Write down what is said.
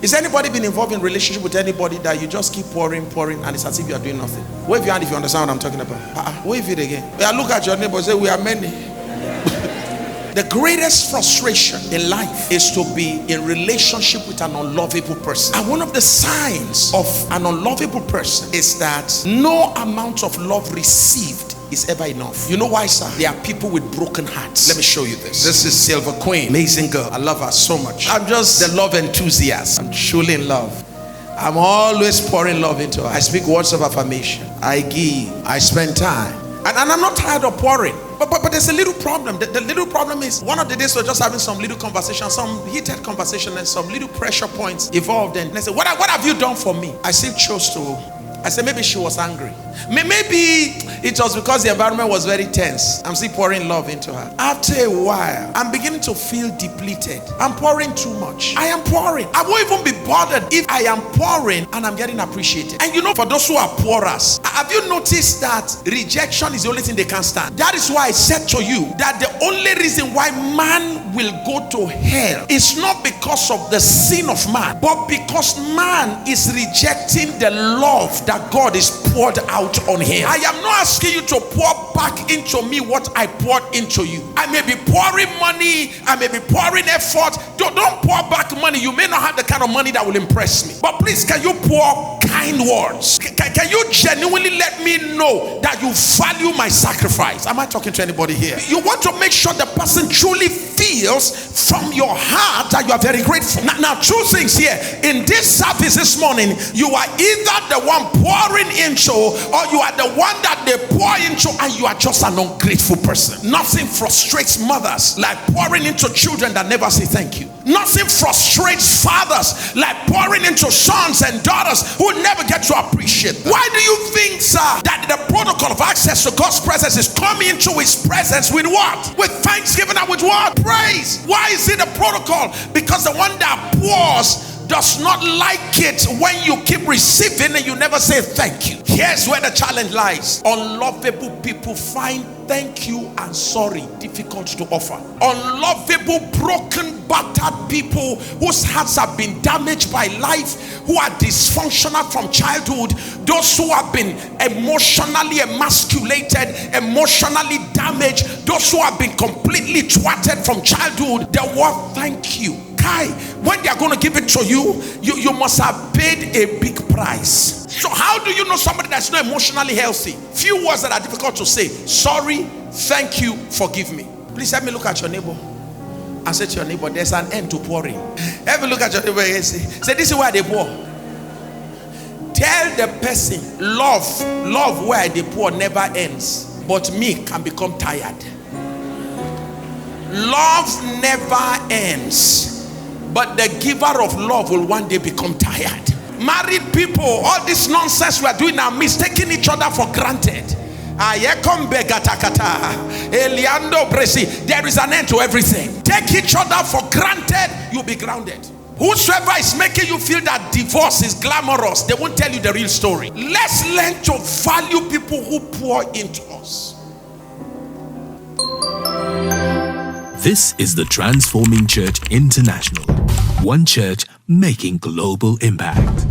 Is anybody been involved in relationship with anybody that you just keep pouring, and it's as if you are doing nothing? Wave your hand if you understand what I'm talking about. Wave it again. Yeah, look at your neighbor and say, we are many. The greatest frustration in life is to be in relationship with an unlovable person. And one of the signs of an unlovable person is that no amount of love received is ever enough. You know why, sir? There are people with broken hearts. Let me show you this. This is Silver Queen. Amazing girl. I love her so much. I'm just the love enthusiast. I'm truly in love. I'm always pouring love into her. I speak words of affirmation. I give. I spend time. And I'm not tired of pouring. But there's a little problem. The little problem is one of the days we're just having some little conversation, some heated conversation, and some little pressure points evolved. And they say, what have you done for me? I still chose to. I said, maybe she was angry. Maybe it was because the environment was very tense. I'm still pouring love into her. After a while, I'm beginning to feel depleted. I'm pouring too much. I am pouring. I won't even be bothered if I am pouring and I'm getting appreciated. And you know, for those who are pourers, have you noticed that rejection is the only thing they can't stand? That is why I said to you that the only reason why man will go to hell is not because of the sin of man, but because man is rejecting the love that God is poured out on him. I am not asking you to pour back into me what I poured into you. I may be pouring money, I may be pouring effort. Don't pour back money. You may not have the kind of money that will impress me, but please, can you pour kind words? Can you genuinely let me know that you value my sacrifice? Am I talking to anybody here? You want to make sure the person truly feels from your heart that you are very grateful. Now two things here. In this service this morning, you are either the one pouring into, or you are the one that they pour into, and you are just an ungrateful person. Nothing frustrates mothers like pouring into children that never say thank you. Nothing frustrates fathers like pouring into sons and daughters who never get to appreciate them. Why do you think, sir, that the protocol of access to God's presence is coming into his presence with what? With thanksgiving and with what? Praise. Why is it a protocol? Because the one that pours does not like it when you keep receiving and you never say thank you. Here's where the challenge lies. Unlovable people find thank you and sorry difficult to offer. Unlovable, broken, battered people whose hearts have been damaged by life, who are dysfunctional from childhood, those who have been emotionally emasculated, emotionally damaged, those who have been completely thwarted from childhood. The word thank you, when they are going to give it to you, you must have paid a big price. So how do you know somebody that's not emotionally healthy? Few words that are difficult to say. Sorry, thank you, forgive me. Please help me look at your neighbor and say to your neighbor, there's an end to pouring. Help me look at your neighbor and say this is where they pour. Tell the person, love where they pour never ends, but me can become tired. Love never ends, but the giver of love will one day become tired. Married people, all this nonsense we are doing now, mistaking each other for granted. There is an end to everything. Take each other for granted, you'll be grounded. Whosoever is making you feel that divorce is glamorous, they won't tell you the real story. Let's learn to value people who pour into us. This is the Transforming Church International. One church making global impact.